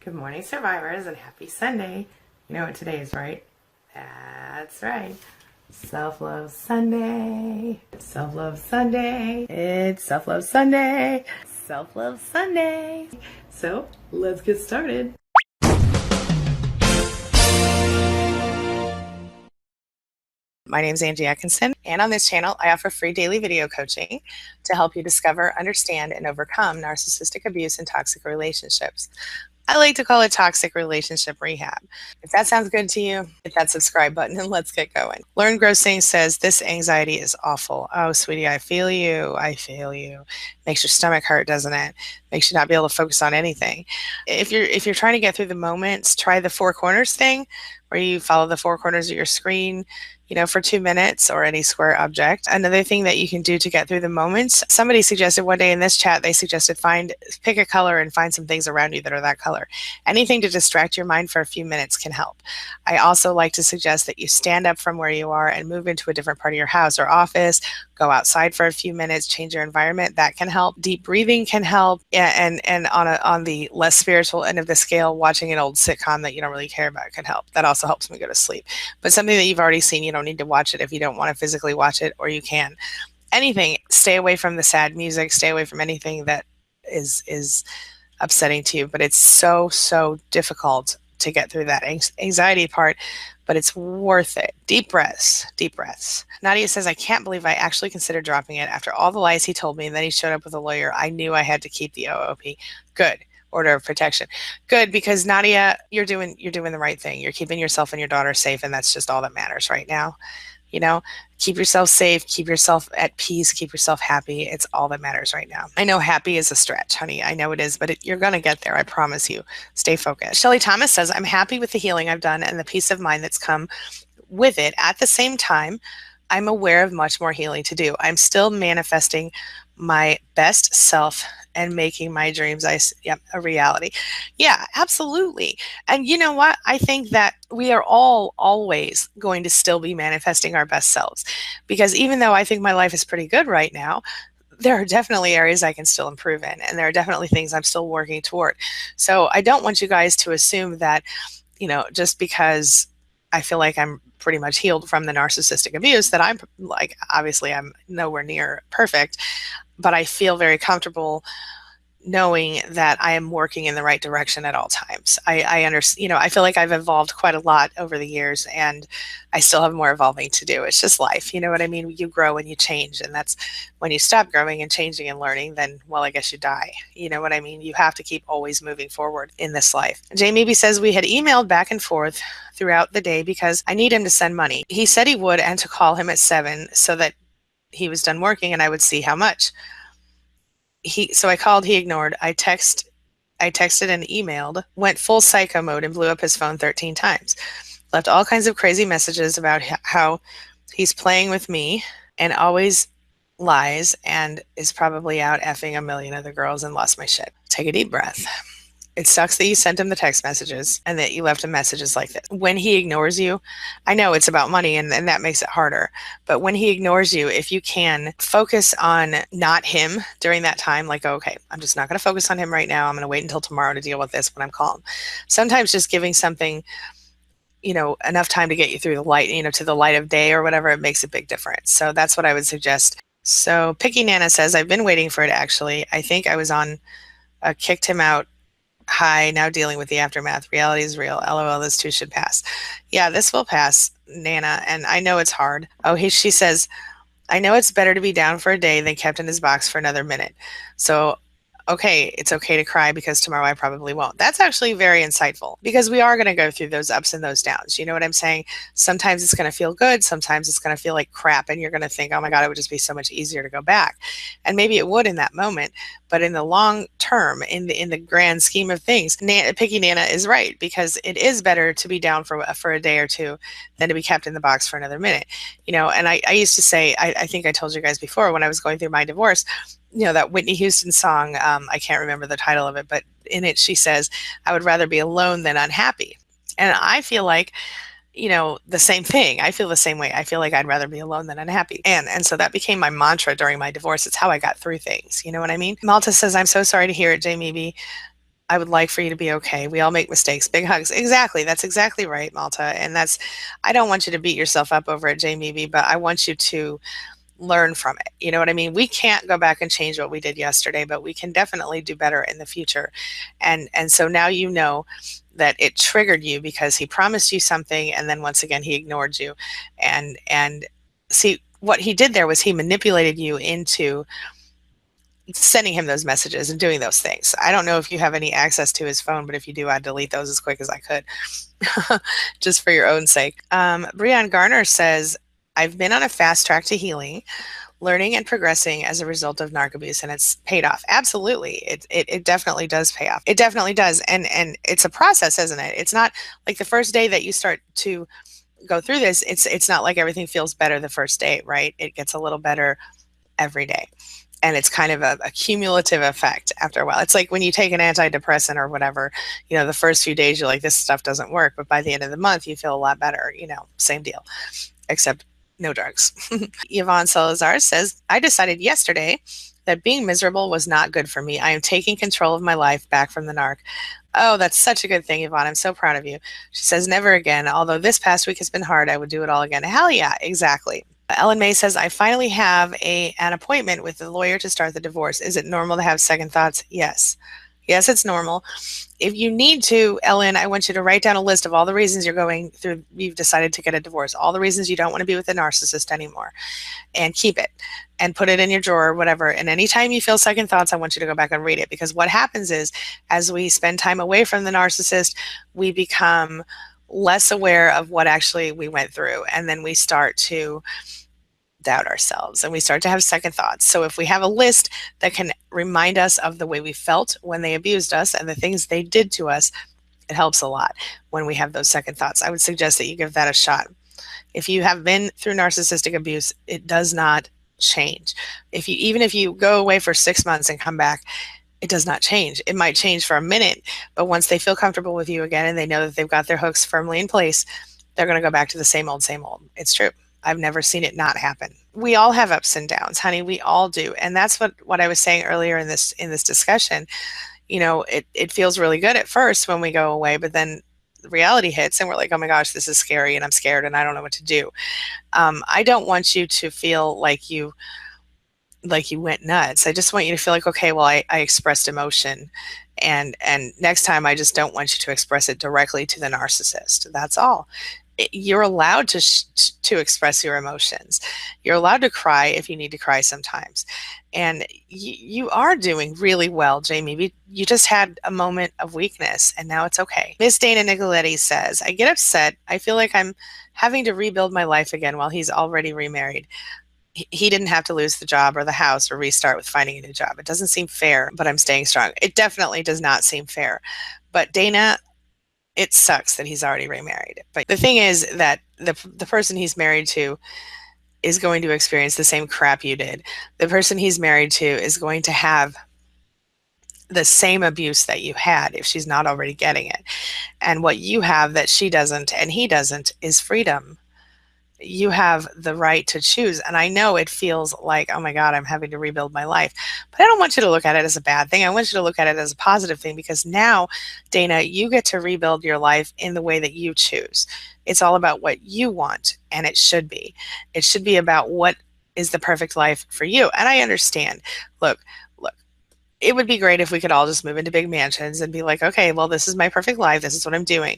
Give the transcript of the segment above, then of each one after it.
Good morning, survivors, and happy Sunday. You know what today is, right? That's right. Self-Love Sunday. Self-Love Sunday. It's Self-Love Sunday. Self-Love Sunday. So, let's get started. My name is Angie Atkinson, and on this channel, I offer free daily video coaching to help you discover, understand, and overcome narcissistic abuse and toxic relationships. I like to call it toxic relationship rehab. If that sounds good to you, hit that subscribe button and let's get going. Learn Grossing says, this anxiety is awful. Oh, sweetie, I feel you. I feel you. Makes your stomach hurt, doesn't it? Makes you not be able to focus on anything. If you're trying to get through the moments, try the four corners thing, where you follow the four corners of your screen, for 2 minutes, or any square object. Another thing that you can do to get through the moments, somebody suggested one day in this chat, they suggested pick a color and find some things around you that are that color. Anything to distract your mind for a few minutes can help. I also like to suggest that you stand up from where you are and move into a different part of your house or office, go outside for a few minutes, change your environment. That can help. Deep breathing can help. And on the less spiritual end of the scale, watching an old sitcom that you don't really care about can help. That also helps me go to sleep. But something that you've already seen, you don't need to watch it if you don't want to physically watch it, or you can. Anything. Stay away from the sad music. Stay away from anything that is upsetting to you. But it's so difficult to get through that anxiety part, but it's worth it. Deep breaths, deep breaths. Nadia says, I can't believe I actually considered dropping it after all the lies he told me, and then he showed up with a lawyer. I knew I had to keep the OOP. Good. Order of protection. Good, because Nadia, you're doing the right thing. You're keeping yourself and your daughter safe, and that's just all that matters right now. Keep yourself safe, keep yourself at peace, keep yourself happy. It's all that matters right now. I know happy is a stretch, honey. I know it is, but you're going to get there. I promise you. Stay focused. Shelly Thomas says, I'm happy with the healing I've done and the peace of mind that's come with it. At the same time, I'm aware of much more healing to do. I'm still manifesting my best self and making my dreams a reality. Yeah, absolutely. And you know what? I think that we are all always going to still be manifesting our best selves, because even though I think my life is pretty good right now, there are definitely areas I can still improve in, and there are definitely things I'm still working toward. So I don't want you guys to assume that, just because I feel like I'm pretty much healed from the narcissistic abuse, that I'm like, obviously I'm nowhere near perfect, but I feel very comfortable knowing that I am working in the right direction at all times. I understand, I feel like I've evolved quite a lot over the years, and I still have more evolving to do. It's just life. You know what I mean? You grow and you change, and that's when you stop growing and changing and learning, then, well, I guess you die. You know what I mean? You have to keep always moving forward in this life. Jamie B says, we had emailed back and forth throughout the day because I need him to send money. He said he would, and to call him at 7 so that he was done working and I would see how much. So I called, he ignored. I texted and emailed, went full psycho mode and blew up his phone 13 times. Left all kinds of crazy messages about how he's playing with me and always lies and is probably out effing a million other girls, and lost my shit. Take a deep breath. It sucks that you sent him the text messages and that you left him messages like this. When he ignores you, I know it's about money and that makes it harder. But when he ignores you, if you can focus on not him during that time, like, okay, I'm just not going to focus on him right now. I'm going to wait until tomorrow to deal with this when I'm calm. Sometimes just giving something, enough time to get you through the light, to the light of day or whatever, it makes a big difference. So that's what I would suggest. So Picky Nana says, I've been waiting for it actually. I think I was on kicked him out. Hi, now dealing with the aftermath. Reality is real. LOL, this too should pass. Yeah, this will pass, Nana, and I know it's hard. Oh, she says, I know it's better to be down for a day than kept in his box for another minute. So, okay, it's okay to cry because tomorrow I probably won't. That's actually very insightful, because we are going to go through those ups and those downs. You know what I'm saying? Sometimes it's going to feel good. Sometimes it's going to feel like crap, and you're going to think, oh my God, it would just be so much easier to go back. And maybe it would in that moment, but in the long term, in the grand scheme of things, Picky Nana is right, because it is better to be down for a day or two than to be kept in the box for another minute. And I used to say, I think I told you guys before, when I was going through my divorce, that Whitney Houston song, I can't remember the title of it, but in it she says, I would rather be alone than unhappy. And I feel like, the same thing. I feel the same way. I feel like I'd rather be alone than unhappy. And so that became my mantra during my divorce. It's how I got through things. You know what I mean? Malta says, I'm so sorry to hear it, Jamie B. I would like for you to be okay. We all make mistakes. Big hugs. Exactly. That's exactly right, Malta. And I don't want you to beat yourself up over it, Jamie, but I want you to learn from it. You know what I mean? We can't go back and change what we did yesterday, but we can definitely do better in the future. And so now you know that it triggered you because he promised you something, and then once again he ignored you. And see, what he did there was he manipulated you into sending him those messages and doing those things. I don't know if you have any access to his phone, but if you do, I'd delete those as quick as I could, just for your own sake. Breon Garner says, I've been on a fast track to healing, learning and progressing as a result of narc abuse, and it's paid off. Absolutely. It definitely does pay off. It definitely does. And it's a process, isn't it? It's not like the first day that you start to go through this, it's not like everything feels better the first day, right? It gets a little better every day. And it's kind of a cumulative effect after a while. It's like when you take an antidepressant or whatever, you know, the first few days you're like, this stuff doesn't work. But by the end of the month, you feel a lot better, you know, same deal, except no drugs. Yvonne Salazar says, I decided yesterday that being miserable was not good for me. I am taking control of my life back from the narc. Oh, that's such a good thing, Yvonne. I'm so proud of you. She says, never again. Although this past week has been hard, I would do it all again. Hell yeah, exactly. Ellen May says, I finally have an appointment with the lawyer to start the divorce. Is it normal to have second thoughts? Yes. Yes, it's normal. If you need to, Ellen, I want you to write down a list of all the reasons you've decided to get a divorce, all the reasons you don't want to be with a narcissist anymore, and keep it and put it in your drawer or whatever. And anytime you feel second thoughts, I want you to go back and read it, because what happens is, as we spend time away from the narcissist, we become less aware of what actually we went through. And then we start to doubt ourselves and we start to have second thoughts. So if we have a list that can remind us of the way we felt when they abused us and the things they did to us, it helps a lot when we have those second thoughts. I would suggest that you give that a shot. If you have been through narcissistic abuse, it does not change. Even if you go away for 6 months and come back, it does not change. It might change for a minute, but once they feel comfortable with you again and they know that they've got their hooks firmly in place, they're going to go back to the same old, same old. It's true. I've never seen it not happen. We all have ups and downs, honey. We all do. And that's what I was saying earlier in this discussion. You know, it feels really good at first when we go away, but then reality hits and we're like, oh my gosh, this is scary and I'm scared and I don't know what to do. I don't want you to feel like you went nuts. I just want you to feel like, okay, well, I expressed emotion, and next time I just don't want you to express it directly to the narcissist. That's all. You're allowed to express your emotions. You're allowed to cry if you need to cry sometimes. And you are doing really well, Jamie. You just had a moment of weakness and now it's okay. Miss Dana Nicoletti says, I get upset. I feel like I'm having to rebuild my life again while he's already remarried. He didn't have to lose the job or the house or restart with finding a new job. It doesn't seem fair, but I'm staying strong. It definitely does not seem fair. But Dana, it sucks that he's already remarried. But the thing is that the person he's married to is going to experience the same crap you did. The person he's married to is going to have the same abuse that you had if she's not already getting it. And what you have that she doesn't and he doesn't is freedom. You have the right to choose. And I know it feels like, oh my God, I'm having to rebuild my life. But I don't want you to look at it as a bad thing. I want you to look at it as a positive thing, because now, Dana, you get to rebuild your life in the way that you choose. It's all about what you want, and it should be. It should be about what is the perfect life for you. And I understand. Look, it would be great if we could all just move into big mansions and be like, okay, well, this is my perfect life. This is what I'm doing.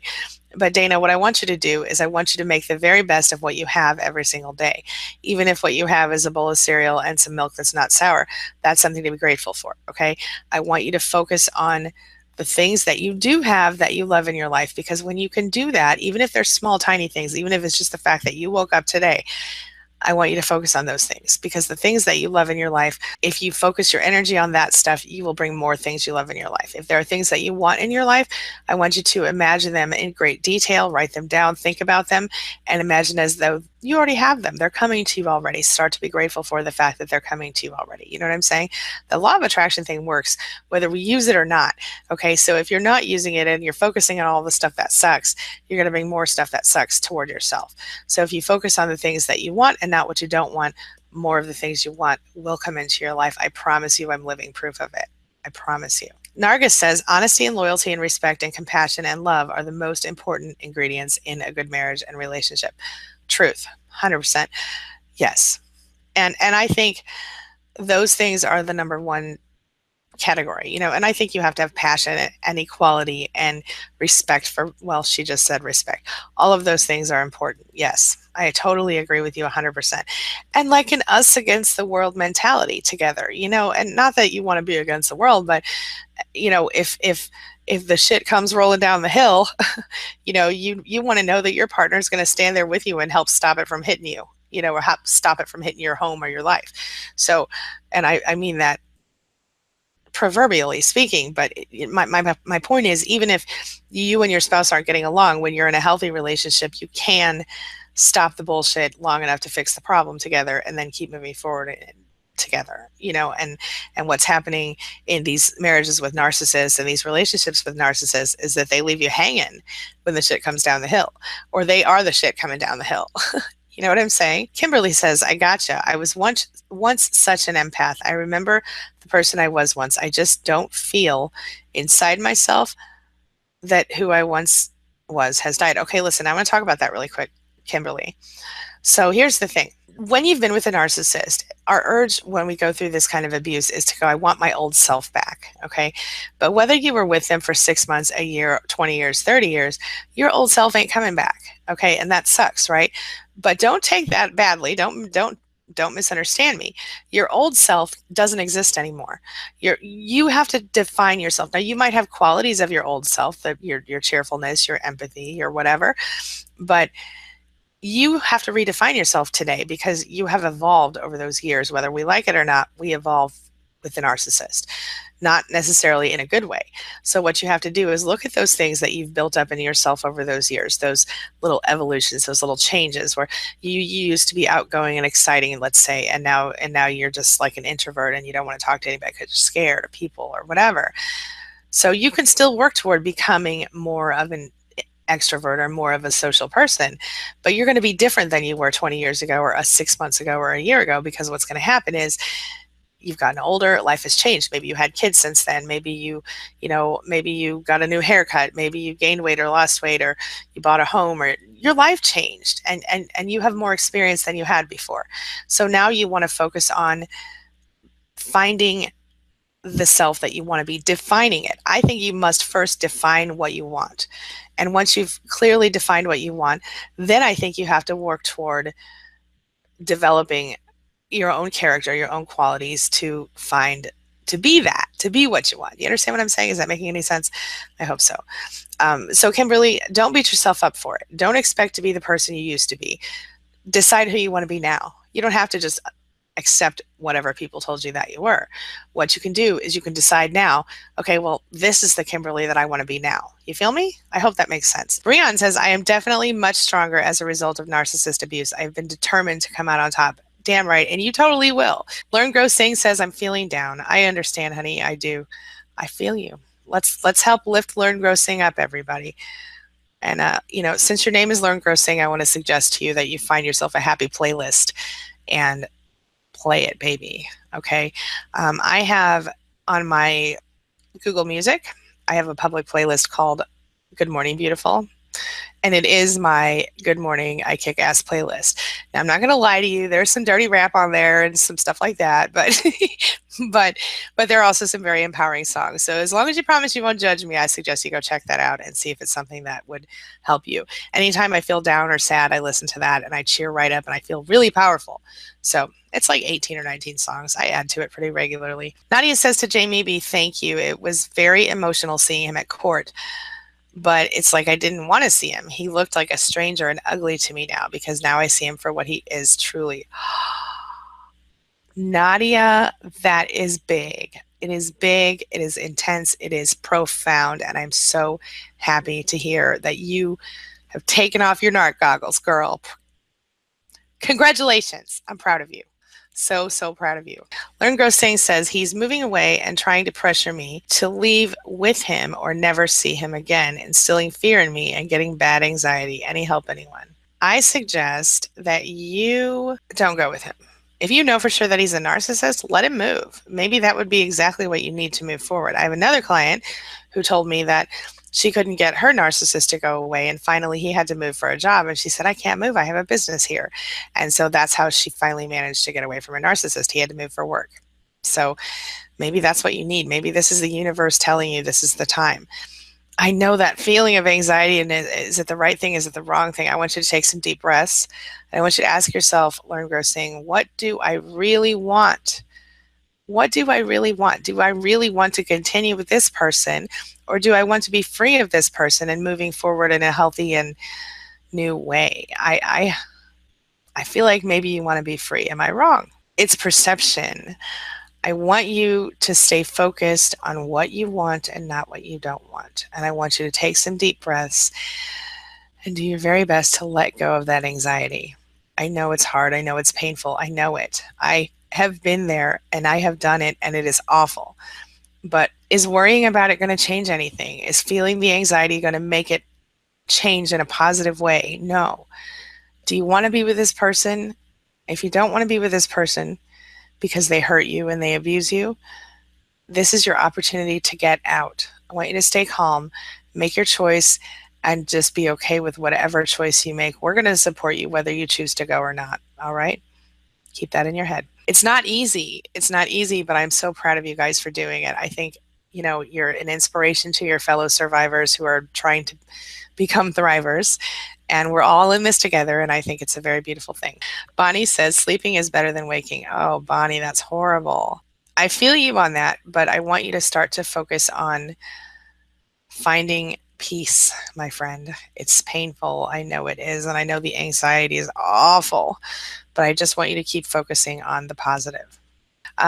But Dana, what I want you to do is I want you to make the very best of what you have every single day. Even if what you have is a bowl of cereal and some milk that's not sour, that's something to be grateful for, okay? I want you to focus on the things that you do have that you love in your life, because when you can do that, even if they're small, tiny things, even if it's just the fact that you woke up today, I want you to focus on those things, because the things that you love in your life, if you focus your energy on that stuff, you will bring more things you love in your life. If there are things that you want in your life, I want you to imagine them in great detail, write them down, think about them, and imagine as though you already have them. They're coming to you already. Start to be grateful for the fact that they're coming to you already. You know what I'm saying? The law of attraction thing works whether we use it or not. Okay, so if you're not using it and you're focusing on all the stuff that sucks, you're going to bring more stuff that sucks toward yourself. So if you focus on the things that you want and not what you don't want, more of the things you want will come into your life. I promise you, I'm living proof of it. I promise you. Nargis says honesty and loyalty and respect and compassion and love are the most important ingredients in a good marriage and relationship. Truth, 100%. Yes. And I think those things are the number one category, and I think you have to have passion and equality and respect for, well, she just said respect. All of those things are important. Yes, I totally agree with you 100%. And like an us against the world mentality together, and not that you want to be against the world, but if the shit comes rolling down the hill, you want to know that your partner is going to stand there with you and help stop it from hitting you, or help stop it from hitting your home or your life. So, and I mean that proverbially speaking, but my point is, even if you and your spouse aren't getting along, when you're in a healthy relationship, you can stop the bullshit long enough to fix the problem together and then keep moving forward together, and what's happening in these marriages with narcissists and these relationships with narcissists is that they leave you hanging when the shit comes down the hill, or they are the shit coming down the hill. You know what I'm saying? Kimberly says, I gotcha. I was once such an empath. I remember the person I was once. I just don't feel inside myself that who I once was has died. Okay, listen, I want to talk about that really quick, Kimberly. So here's the thing. When you've been with a narcissist, our urge when we go through this kind of abuse is to go, I want my old self back, okay? But whether you were with them for 6 months, a year, 20 years, 30 years, your old self ain't coming back, okay? And that sucks, right? But don't take that badly. Don't misunderstand me. Your old self doesn't exist anymore. You have to define yourself. Now, you might have qualities of your old self, your cheerfulness, your empathy, your whatever, but you have to redefine yourself today because you have evolved over those years. Whether we like it or not, we evolve with the narcissist, not necessarily in a good way. So what you have to do is look at those things that you've built up in yourself over those years, those little evolutions, those little changes where you used to be outgoing and exciting, let's say, and now you're just like an introvert and you don't want to talk to anybody because you're scared of people or whatever. So you can still work toward becoming more of an extrovert or more of a social person, but you're going to be different than you were 20 years ago or 6 months ago or a year ago, because what's going to happen is you've gotten older, life has changed. Maybe you had kids since then. Maybe maybe you got a new haircut. Maybe you gained weight or lost weight, or you bought a home, or your life changed and you have more experience than you had before. So now you want to focus on finding the self that you want to be, defining it. I think you must first define what you want. And once you've clearly defined what you want, then I think you have to work toward developing your own character, your own qualities to be what you want. You understand what I'm saying? Is that making any sense? I hope so. So Kimberly, don't beat yourself up for it. Don't expect to be the person you used to be. Decide who you want to be now. You don't have to just accept whatever people told you that you were. What you can do is you can decide now, okay, well, this is the Kimberly that I want to be now. You feel me? I hope that makes sense. Breon says, I am definitely much stronger as a result of narcissist abuse. I've been determined to come out on top. Damn right, and you totally will. Learn, Grow, Sing says, I'm feeling down. I understand, honey, I do. I feel you. Let's help lift Learn, Grow, Sing up, everybody. And, since your name is Learn, Grow, Sing, I want to suggest to you that you find yourself a happy playlist and play it, baby. Okay. I have on my Google Music, I have a public playlist called Good Morning Beautiful. And it is my Good Morning, I Kick Ass playlist. Now, I'm not going to lie to you. There's some dirty rap on there and some stuff like that, but but there are also some very empowering songs. So as long as you promise you won't judge me, I suggest you go check that out and see if it's something that would help you. Anytime I feel down or sad, I listen to that and I cheer right up and I feel really powerful. So it's like 18 or 19 songs. I add to it pretty regularly. Nadia says to Jamie B, thank you. It was very emotional seeing him at court. But it's like I didn't want to see him. He looked like a stranger and ugly to me now, because now I see him for what he is truly. Nadia, that is big. It is big. It is intense. It is profound. And I'm so happy to hear that you have taken off your narc goggles, girl. Congratulations. I'm proud of you. So proud of you. Learn, Grow, Sing says he's moving away and trying to pressure me to leave with him or never see him again, instilling fear in me and getting bad anxiety. Any help, anyone? I suggest that you don't go with him. If you know for sure that he's a narcissist, let him move. Maybe that would be exactly what you need to move forward. I have another client who told me that she couldn't get her narcissist to go away, and finally he had to move for a job, and she said, I can't move, I have a business here. And so that's how she finally managed to get away from her narcissist. He had to move for work. So maybe that's what you need. Maybe this is the universe telling you this is the time. I know that feeling of anxiety, and is it the right thing? Is it the wrong thing? I want you to take some deep breaths. And I want you to ask yourself, learn, grow, sing, what do I really want? What do I really want? Do I really want to continue with this person, or do I want to be free of this person and moving forward in a healthy and new way? I feel like maybe you want to be free. Am I wrong? It's perception. I want you to stay focused on what you want and not what you don't want. And I want you to take some deep breaths and do your very best to let go of that anxiety. I know it's hard. I know it's painful. I know it. I have been there and I have done it, and it is awful. But is worrying about it going to change anything? Is feeling the anxiety going to make it change in a positive way? No. Do you want to be with this person? If you don't want to be with this person, because they hurt you and they abuse you, this is your opportunity to get out. I want you to stay calm, make your choice, and just be okay with whatever choice you make. We're going to support you whether you choose to go or not. All right? Keep that in your head. It's not easy. It's not easy, but I'm so proud of you guys for doing it. I think, you're an inspiration to your fellow survivors who are trying to become thrivers. And we're all in this together, and I think it's a very beautiful thing. Bonnie says, sleeping is better than waking. Oh, Bonnie, that's horrible. I feel you on that, but I want you to start to focus on finding peace, my friend. It's painful. I know it is, and I know the anxiety is awful, but I just want you to keep focusing on the positive.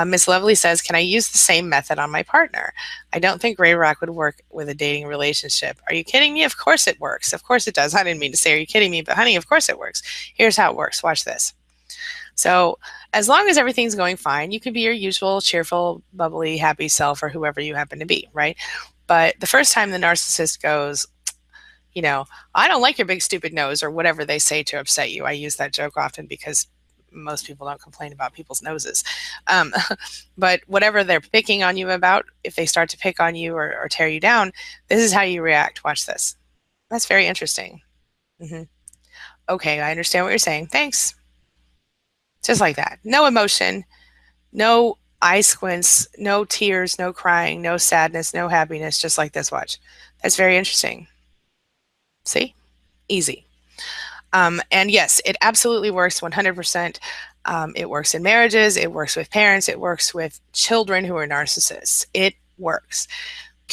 Miss Lovely says, can I use the same method on my partner? I don't think Gray Rock would work with a dating relationship. Are you kidding me? Of course it works. Of course it does. I didn't mean to say, are you kidding me? But honey, of course it works. Here's how it works. Watch this. So as long as everything's going fine, you can be your usual cheerful, bubbly, happy self, or whoever you happen to be, right? But the first time the narcissist goes, I don't like your big stupid nose, or whatever they say to upset you. I use that joke often because most people don't complain about people's noses. But whatever they're picking on you about, if they start to pick on you or tear you down, this is how you react. Watch this. That's very interesting. Okay, I understand what you're saying. Thanks. Just like that. No emotion, no eye squints, no tears, no crying, no sadness, no happiness, just like this. Watch. That's very interesting. See? Easy. And yes, it absolutely works 100%. It works in marriages. It works with parents. It works with children who are narcissists. It works.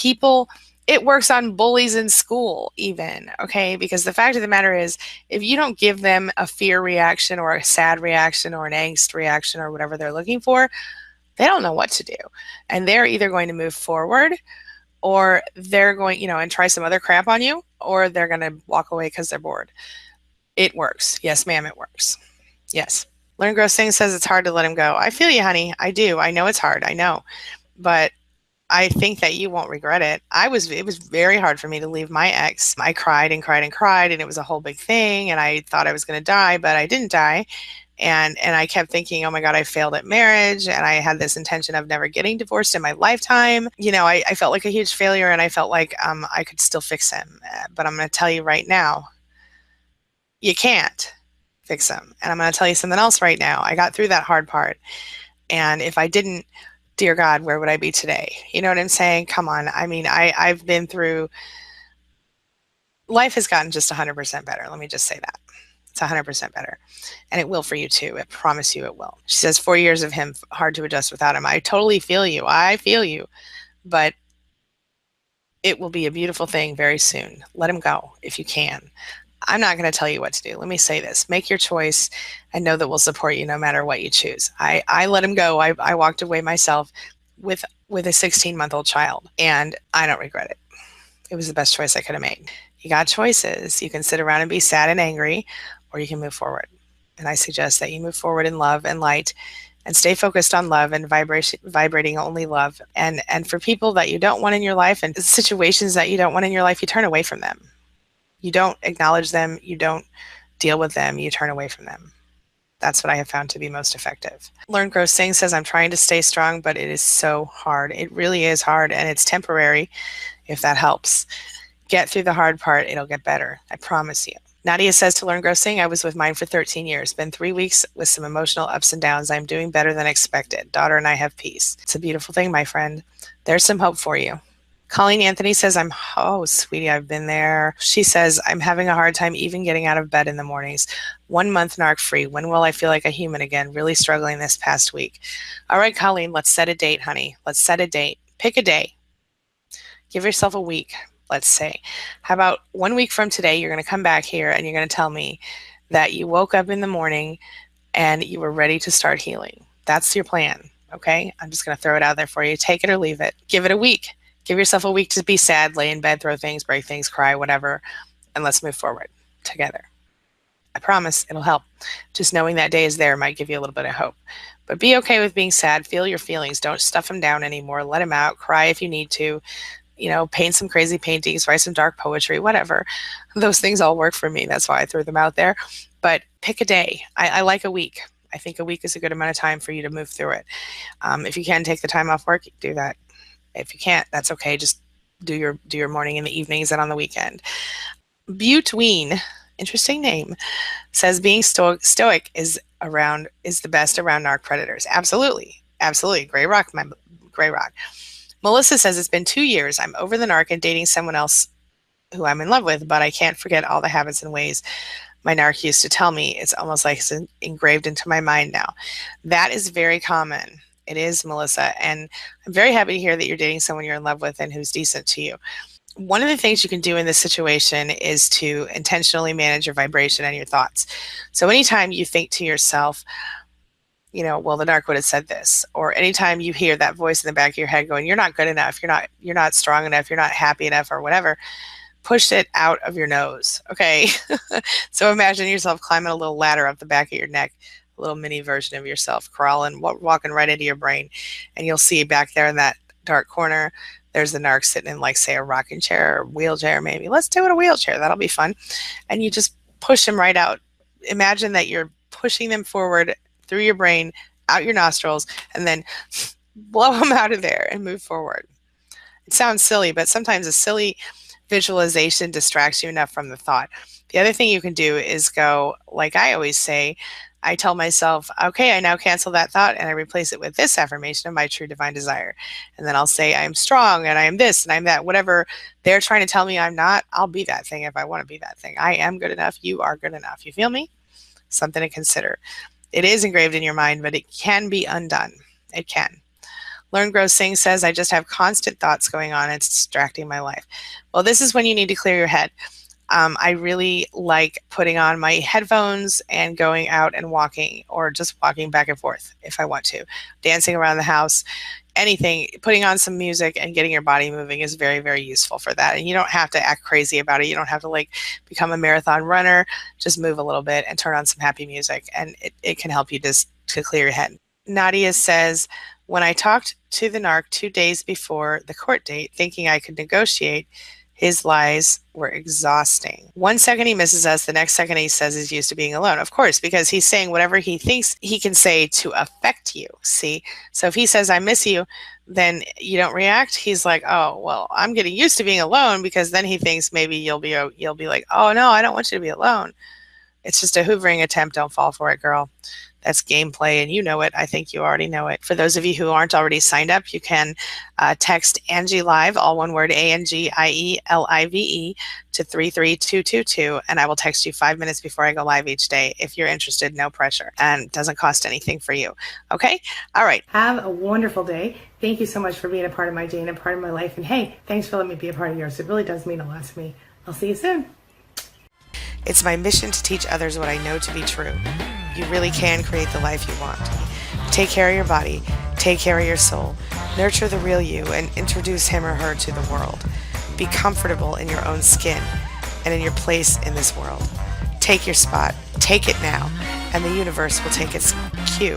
It works on bullies in school even, okay? Because the fact of the matter is, if you don't give them a fear reaction or a sad reaction or an angst reaction or whatever they're looking for, they don't know what to do. And they're either going to move forward, or they're going, and try some other crap on you, or they're going to walk away because they're bored. It works. Yes, ma'am, it works. Yes. Learn, Grow, Sing says it's hard to let him go. I feel you, honey. I do. I know it's hard. I know. But I think that you won't regret it. It was very hard for me to leave my ex. I cried and cried and cried, and it was a whole big thing, and I thought I was going to die, but I didn't die. And I kept thinking, oh my God, I failed at marriage, and I had this intention of never getting divorced in my lifetime. I felt like a huge failure, and I felt like I could still fix him. But I'm going to tell you right now, you can't fix him. And I'm going to tell you something else right now. I got through that hard part. And if I didn't, dear God, where would I be today? You know what I'm saying? Come on. I mean, I've been through, life has gotten just 100% better. Let me just say that. It's 100% better. And it will for you too. I promise you it will. She says 4 years of him, hard to adjust without him. I totally feel you. I feel you. But it will be a beautiful thing very soon. Let him go if you can. I'm not going to tell you what to do. Let me say this. Make your choice and know that we'll support you no matter what you choose. I let him go. I walked away myself with a 16-month-old child, and I don't regret it. It was the best choice I could have made. You got choices. You can sit around and be sad and angry, or you can move forward. And I suggest that you move forward in love and light and stay focused on love and vibrating only love. And for people that you don't want in your life and situations that you don't want in your life, you turn away from them. You don't acknowledge them. You don't deal with them. You turn away from them. That's what I have found to be most effective. Learn Grow Sing says, I'm trying to stay strong, but it is so hard. It really is hard, and it's temporary, if that helps. Get through the hard part. It'll get better. I promise you. Nadia says, to Learn Grow Sing, I was with mine for 13 years. Been 3 weeks with some emotional ups and downs. I'm doing better than expected. Daughter and I have peace. It's a beautiful thing, my friend. There's some hope for you. Colleen Anthony says, oh, sweetie, I've been there. She says, I'm having a hard time even getting out of bed in the mornings. 1 month narc free. When will I feel like a human again? Really struggling this past week. All right, Colleen, let's set a date, honey. Let's set a date. Pick a day. Give yourself a week, let's say. How about 1 week from today, you're going to come back here and you're going to tell me that you woke up in the morning and you were ready to start healing. That's your plan, okay? I'm just going to throw it out there for you. Take it or leave it. Give it a week. Give yourself a week to be sad, lay in bed, throw things, break things, cry, whatever, and let's move forward together. I promise it'll help. Just knowing that day is there might give you a little bit of hope. But be okay with being sad. Feel your feelings. Don't stuff them down anymore. Let them out. Cry if you need to. You know, paint some crazy paintings, write some dark poetry, whatever. Those things all work for me. That's why I threw them out there. But pick a day. I like a week. I think a week is a good amount of time for you to move through it. If you can take the time off work, do that. If you can't, that's okay. Just do your morning and the evenings and on the weekend. Butween, interesting name, says being stoic is the best around narc predators. Absolutely. Absolutely. Gray rock. Melissa says, it's been 2 years. I'm over the narc and dating someone else who I'm in love with, but I can't forget all the habits and ways my narc used to tell me. It's almost like it's engraved into my mind now. That is very common. It is, Melissa. And I'm very happy to hear that you're dating someone you're in love with and who's decent to you. One of the things you can do in this situation is to intentionally manage your vibration and your thoughts. So anytime you think to yourself, you know, well, the narc would have said this, or anytime you hear that voice in the back of your head going, you're not good enough, you're not strong enough, you're not happy enough, or whatever, push it out of your nose. Okay. So imagine yourself climbing a little ladder up the back of your neck, a little mini version of yourself crawling, walking right into your brain. And you'll see back there in that dark corner, there's the narc sitting in, like, say, a rocking chair or wheelchair, maybe. Let's do it a wheelchair. That'll be fun. And you just push them right out. Imagine that you're pushing them forward through your brain, out your nostrils, and then blow them out of there and move forward. It sounds silly, but sometimes a silly visualization distracts you enough from the thought. The other thing you can do is go, like I always say, I tell myself, okay, I now cancel that thought and I replace it with this affirmation of my true divine desire. And then I'll say, I am strong and I am this and I'm that. Whatever they're trying to tell me I'm not, I'll be that thing if I want to be that thing. I am good enough. You are good enough. You feel me? Something to consider. It is engraved in your mind, but it can be undone. It can. Learn, Grow, Sing says, I just have constant thoughts going on. It's distracting my life. Well, this is when you need to clear your head. I really like putting on my headphones and going out and walking, or just walking back and forth if I want to. Dancing around the house, anything, putting on some music and getting your body moving is very, very useful for that. And you don't have to act crazy about it. You don't have to like become a marathon runner. Just move a little bit and turn on some happy music, and it can help you just to clear your head. Nadia says, when I talked to the narc 2 days before the court date, thinking I could negotiate, his lies were exhausting. 1 second he misses us, the next second he says he's used to being alone. Of course, because he's saying whatever he thinks he can say to affect you, see? So if he says, I miss you, then you don't react. He's like, oh, well, I'm getting used to being alone, because then he thinks maybe you'll be like, oh, no, I don't want you to be alone. It's just a hoovering attempt. Don't fall for it, girl. That's gameplay, and you know it. I think you already know it. For those of you who aren't already signed up, you can text Angie Live, all one word, ANGIELIVE, to 33222, and I will text you 5 minutes before I go live each day. If you're interested, no pressure, and it doesn't cost anything for you. Okay? All right. Have a wonderful day. Thank you so much for being a part of my day and a part of my life. And hey, thanks for letting me be a part of yours. It really does mean a lot to me. I'll see you soon. It's my mission to teach others what I know to be true. You really can create the life you want. Take care of your body, take care of your soul, nurture the real you, and introduce him or her to the world. Be comfortable in your own skin and in your place in this world. Take your spot, take it now, and the universe will take its cue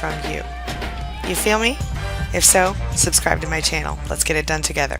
from you. You feel me? If so, subscribe to my channel. Let's get it done together.